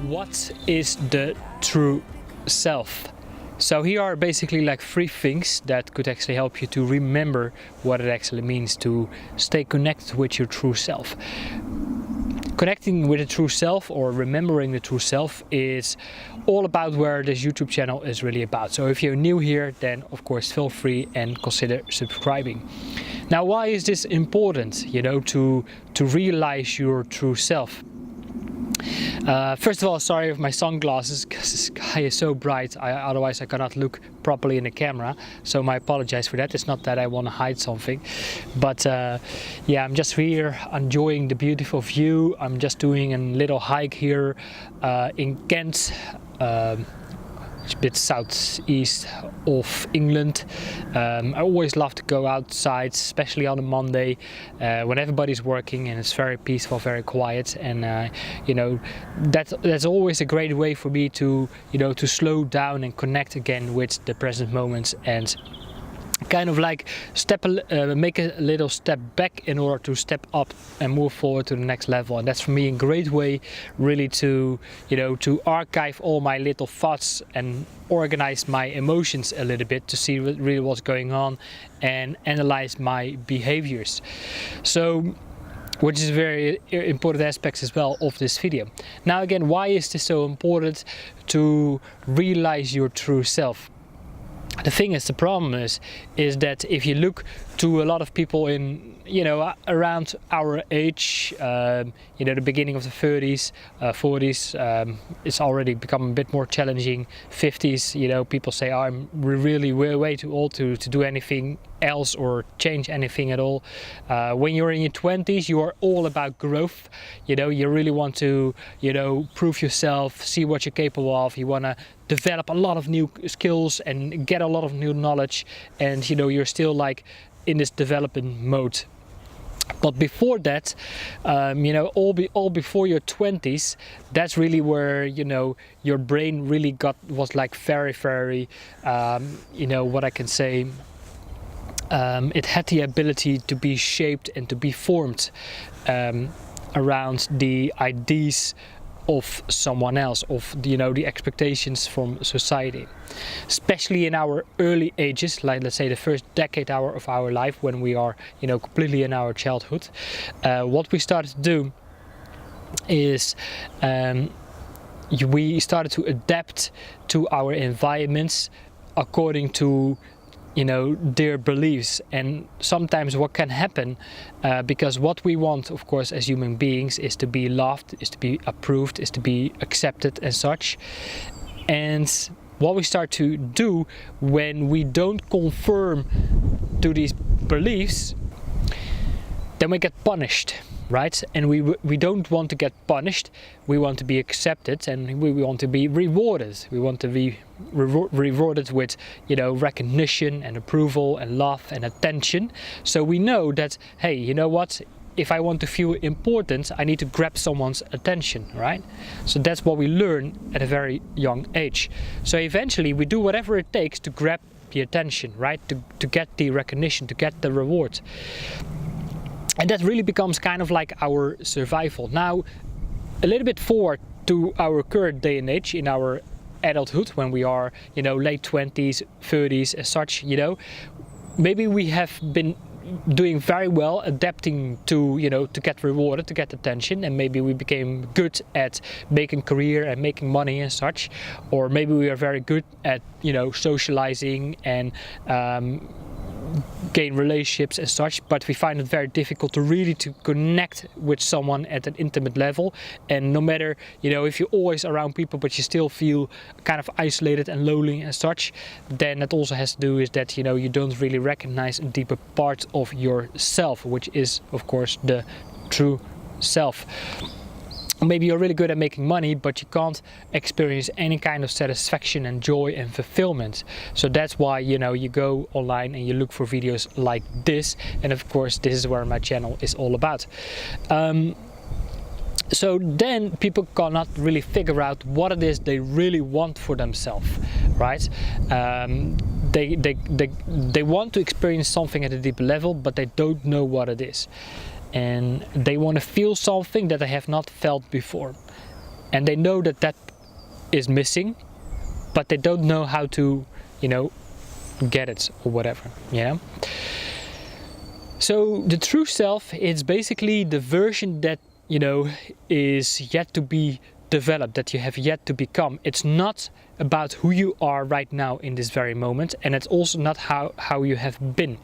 What is the true self? So here are basically like 3 things that could actually help you to remember what it actually means to stay connected with your true self. Connecting with the true self, or remembering the true self, is all about where this YouTube channel is really about. So if you're new here, then of course feel free and consider subscribing. Now, why is this important, to realize your true self? First of all, sorry for my sunglasses, because the sky is so bright, otherwise I cannot look properly in the camera, so I apologize for that. It's not that I want to hide something, but yeah, I'm just here enjoying the beautiful view. I'm just doing a little hike here in Kent, it's a bit southeast of England. I always love to go outside, especially on a Monday when everybody's working and it's very peaceful, very quiet, and that's always a great way for me to to slow down and connect again with the present moments, and kind of like make a little step back in order to step up and move forward to the next level. And that's for me a great way really to to archive all my little thoughts and organize my emotions a little bit, to see really what's going on and analyze my behaviors. So, which is a very important aspect as well of this video. Now again, why is this so important to realize your true self? The thing is, the problem is that if you look to a lot of people in around our age, the beginning of the 30s, 40s, it's already become a bit more challenging. 50s, people say, oh, I'm really way too old to do anything else or change anything at all. When you're in your 20s, you are all about growth. You really want to prove yourself, see what you're capable of. You want to develop a lot of new skills and get a lot of new knowledge, and you're still like in this development mode. But before that, all before your 20s, that's really where your brain really was like very what I can say, it had the ability to be shaped and to be formed around the ideas of someone else, of the expectations from society, especially in our early ages, like let's say the first decade of our life, when we are completely in our childhood. What we started to do is we started to adapt to our environments according to their beliefs. And sometimes what can happen, because what we want, of course, as human beings, is to be loved, is to be approved, is to be accepted and such. And what we start to do when we don't conform to these beliefs, then we get punished, right? And we don't want to get punished. We want to be accepted, and we want to be rewarded. We want to be rewarded with recognition and approval and love and attention. So we know that, hey, you know what, if I want to feel important, I need to grab someone's attention, right? So that's what we learn at a very young age. So eventually we do whatever it takes to grab the attention, right? To get the recognition, to get the reward. And that really becomes kind of like our survival. Now, a little bit forward to our current day and age, in our adulthood, when we are, late 20s, 30s as such, maybe we have been doing very well adapting to, to get rewarded, to get attention, and maybe we became good at making career and making money and such, or maybe we are very good at, socializing and gain relationships and such, but we find it very difficult to really to connect with someone at an intimate level. And no matter if you're always around people but you still feel kind of isolated and lonely and such, then that also has to do with that you don't really recognize a deeper part of yourself, which is of course the true self. Maybe you're really good at making money, but you can't experience any kind of satisfaction and joy and fulfillment. So that's why you go online and you look for videos like this, and of course this is where my channel is all about. So then people cannot really figure out what it is they really want for themselves, right? They want to experience something at a deeper level, but they don't know what it is. And they want to feel something that they have not felt before. and they know that that is missing, but they don't know how to, you know, get it or whatever. Yeah. So the true self is basically the version that, you know, is yet to be developed, that you have yet to become. It's not about who you are right now in this very moment, and it's also not how you have been,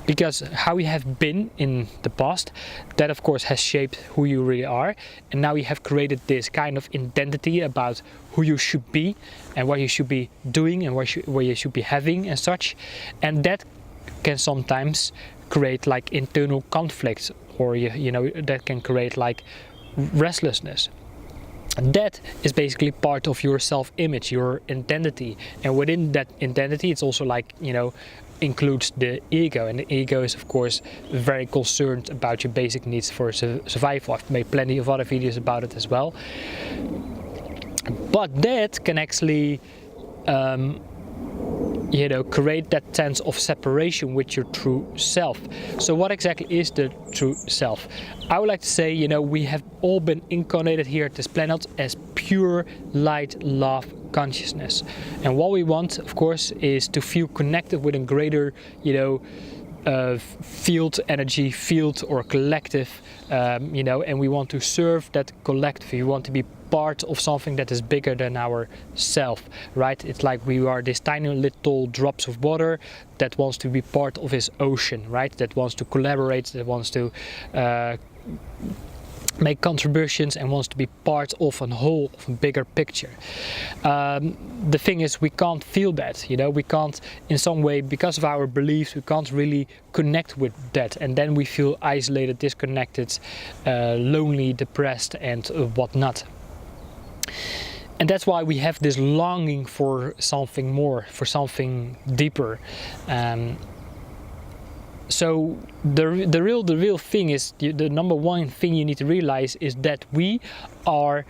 because how you have been in the past, that of course has shaped who you really are, and now you have created this kind of identity about who you should be and what you should be doing and what you should be having and such, and that can sometimes create like internal conflicts, or you know, that can create like restlessness. And that is basically part of your self-image, your identity, and within that identity it's also like, you know, includes the ego, and the ego is of course very concerned about your basic needs for survival. I've made plenty of other videos about it as well, but that can actually you know, create that sense of separation with your true self. So what exactly is the true self? I would like to say, you know, we have all been incarnated here at this planet as pure light, love, consciousness. And what we want, of course, is to feel connected with a greater, you know, field, energy field or collective, you know, and we want to serve that collective. We want to be part of something that is bigger than ourself, right? It's like we are these tiny little drops of water that wants to be part of this ocean, right? That wants to collaborate, that wants to make contributions and wants to be part of a whole, of a bigger picture. The thing is, we can't feel that, you know, we can't, in some way, because of our beliefs, we can't really connect with that, and then we feel isolated, disconnected, lonely, depressed, and whatnot. And that's why we have this longing for something more, for something deeper. So the real thing is, the number one thing you need to realize is that we are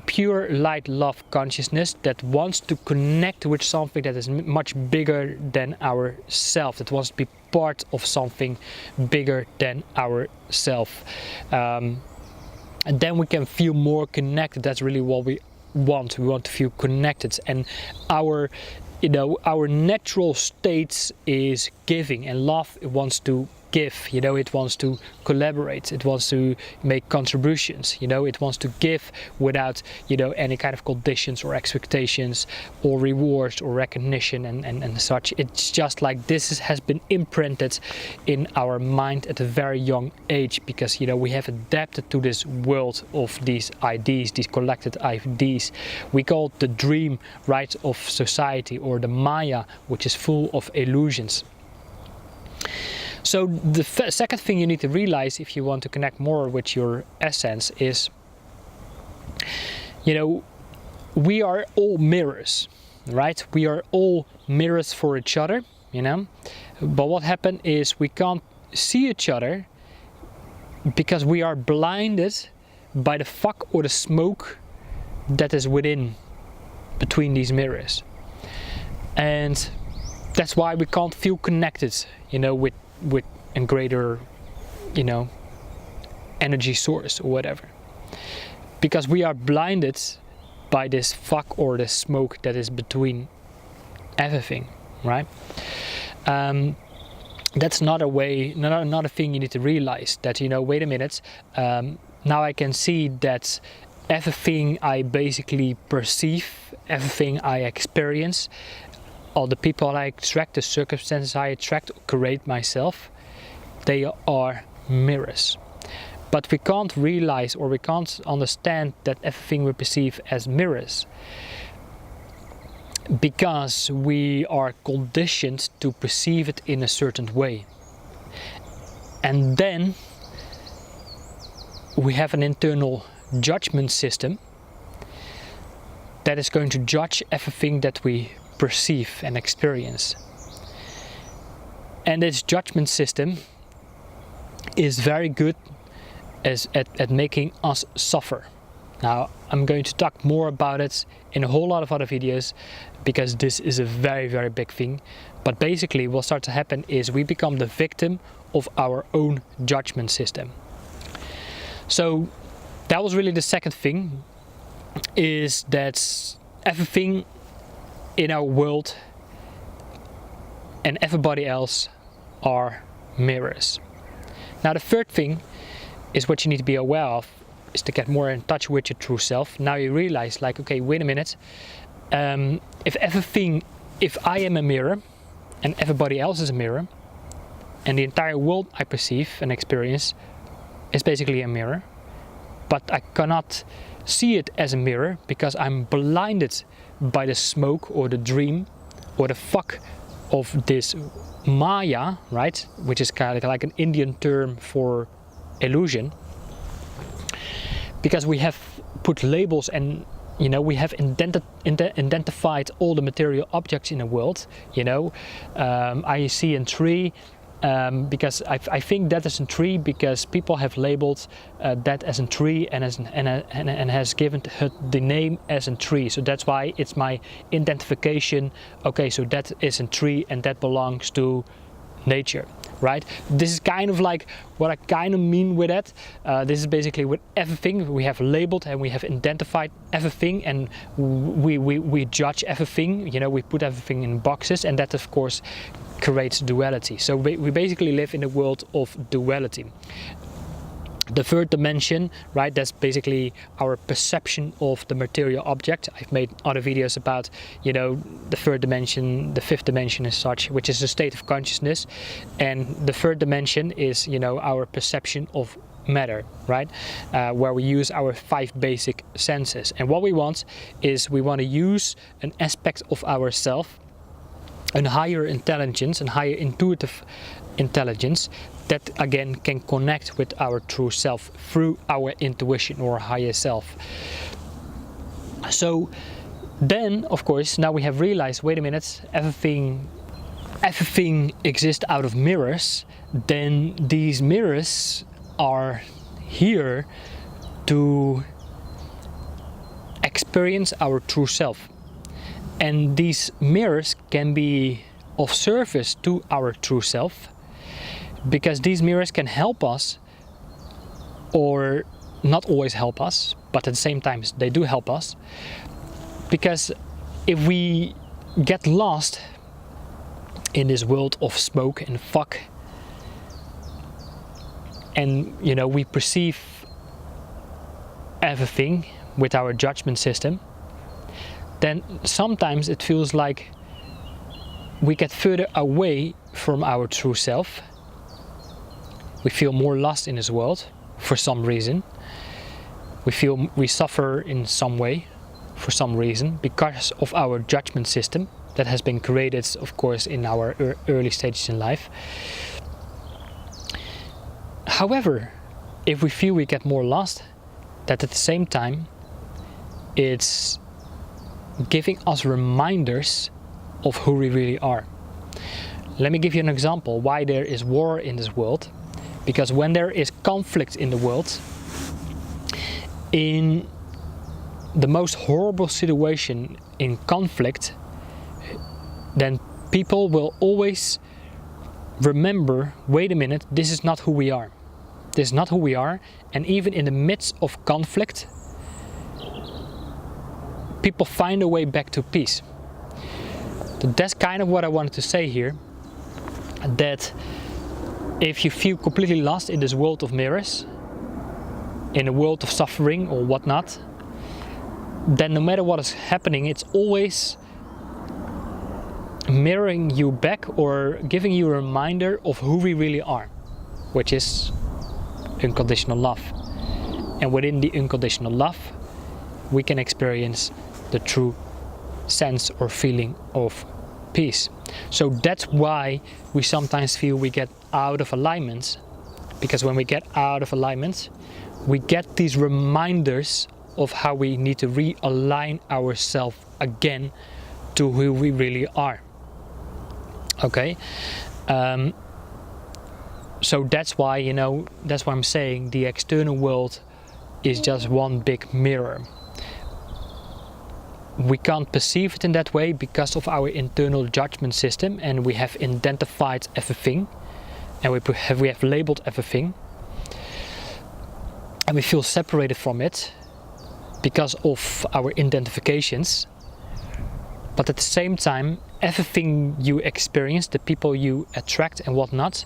pure light, love consciousness that wants to connect with something that is much bigger than ourself, that wants to be part of something bigger than ourself. And then we can feel more connected. That's really what we want. We want to feel connected, and our, you know, our natural state is giving, and love, it wants to give, you know, it wants to collaborate, it wants to make contributions, you know, it wants to give without, you know, any kind of conditions or expectations or rewards or recognition and such. It's just like this has been imprinted in our mind at a very young age, because, you know, we have adapted to this world of these ideas, these collected ideas. We call it the dream, right, of society, or the Maya, which is full of illusions. So the second thing you need to realize if you want to connect more with your essence is, you know, we are all mirrors, right? We are all mirrors for each other, you know. But what happened is we can't see each other because we are blinded by the fog or the smoke that is between these mirrors. And that's why we can't feel connected, you know, with a greater, you know, energy source or whatever, because we are blinded by this fog or this smoke that is between everything, right? That's not a way, not a thing you need to realize, that, you know, wait a minute, now I can see that everything I basically perceive, everything I experience, all the people I attract, the circumstances I attract, create myself, they are mirrors. But we can't realize, or we can't understand, that everything we perceive as mirrors, because we are conditioned to perceive it in a certain way. And then we have an internal judgment system that is going to judge everything that we perceive and experience. And this judgment system is very good at making us suffer. Now, I'm going to talk more about it in a whole lot of other videos, because this is a very, very big thing. But basically what starts to happen is we become the victim of our own judgment system. So that was really the second thing. is that everything in our world and everybody else are mirrors. Now the third thing is what you need to be aware of, is to get more in touch with your true self. Now you realize, like, okay, wait a minute, if I am a mirror and everybody else is a mirror, and the entire world I perceive and experience is basically a mirror, but I cannot see it as a mirror because I'm blinded by the smoke or the dream or the fog of this Maya, right? Which is kind of like an Indian term for illusion. Because we have put labels and, you know, we have identified all the material objects in the world. You know, I see a tree because I think that is a tree because people have labeled that as a tree and has given it the name as a tree. So that's why it's my identification. Okay, so that is a tree and that belongs to nature, right? This is kind of like what I kind of mean with that. This is basically with everything we have labeled and we have identified everything, and we judge everything. You know, we put everything in boxes, and that of course creates duality. So we basically live in a world of duality. The third dimension, right, that's basically our perception of the material object. I've made other videos about, you know, the third dimension, the fifth dimension as such, which is a state of consciousness. And the third dimension is, you know, our perception of matter, right, where we use our 5 basic senses. And what we want is we want to use an aspect of ourself, a higher intelligence, and higher intuitive intelligence that again can connect with our true self through our intuition or higher self. So then, of course, now we have realized, wait a minute, everything exists out of mirrors. Then these mirrors are here to experience our true self. And these mirrors can be of service to our true self, because these mirrors can help us, or not always help us, but at the same time they do help us. Because if we get lost in this world of smoke and fog, and, you know, we perceive everything with our judgment system, then sometimes it feels like we get further away from our true self. We feel more lost in this world for some reason. We suffer in some way for some reason because of our judgment system that has been created, of course, in our early stages in life. However, if we feel we get more lost, that at the same time it's giving us reminders of who we really are. Let me give you an example why there is war in this world. Because when there is conflict in the world, in the most horrible situation in conflict, then people will always remember, wait a minute, this is not who we are. This is not who we are. And even in the midst of conflict, people find a way back to peace. So that's kind of what I wanted to say here, that if you feel completely lost in this world of mirrors, in a world of suffering or whatnot, then no matter what is happening, it's always mirroring you back or giving you a reminder of who we really are, which is unconditional love. And within the unconditional love, we can experience the true sense or feeling of peace. So that's why we sometimes feel we get out of alignment, because when we get out of alignment, we get these reminders of how we need to realign ourselves again to who we really are. Okay, so that's why, you know, that's why I'm saying the external world is just one big mirror. We can't perceive it in that way because of our internal judgment system, and we have identified everything, and we have labeled everything, and we feel separated from it. because of our identifications. But at the same time, everything you experience, the people you attract and whatnot,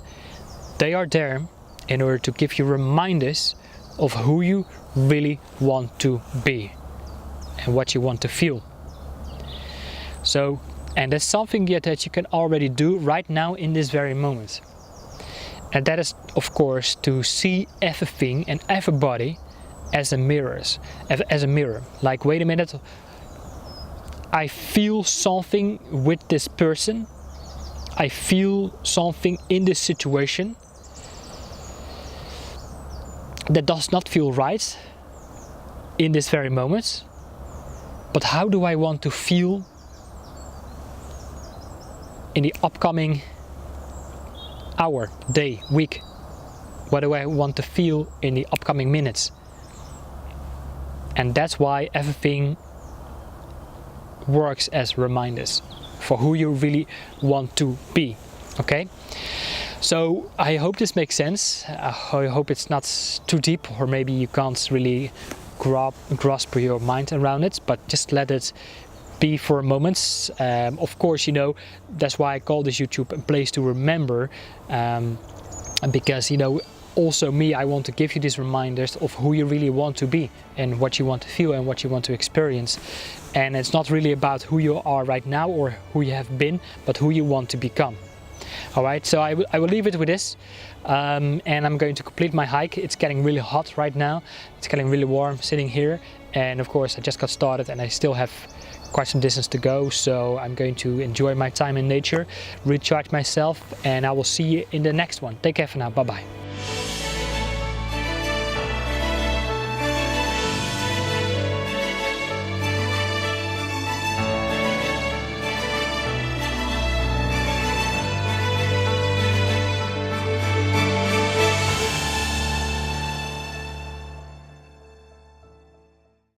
they are there in order to give you reminders of who you really want to be and what you want to feel. So, and that's something that you can already do right now in this very moment. And that is, of course, to see everything and everybody as a mirror. Like, wait a minute, I feel something with this person. I feel something in this situation that does not feel right in this very moment. But how do I want to feel in the upcoming hour, day, week? What do I want to feel in the upcoming minutes? And that's why everything works as reminders for who you really want to be. Okay? So I hope this makes sense. I hope it's not too deep, or maybe you can't really grasp your mind around it, but just let it be for a moment. Of course, you know, that's why I call this YouTube a place to remember, because, you know, also me, I want to give you these reminders of who you really want to be and what you want to feel and what you want to experience. And it's not really about who you are right now or who you have been, but who you want to become. Alright, so I will leave it with this, and I'm going to complete my hike. It's getting really hot right now. It's getting really warm sitting here, and of course I just got started and I still have quite some distance to go, so I'm going to enjoy my time in nature, recharge myself, and I will see you in the next one. Take care for now. Bye bye.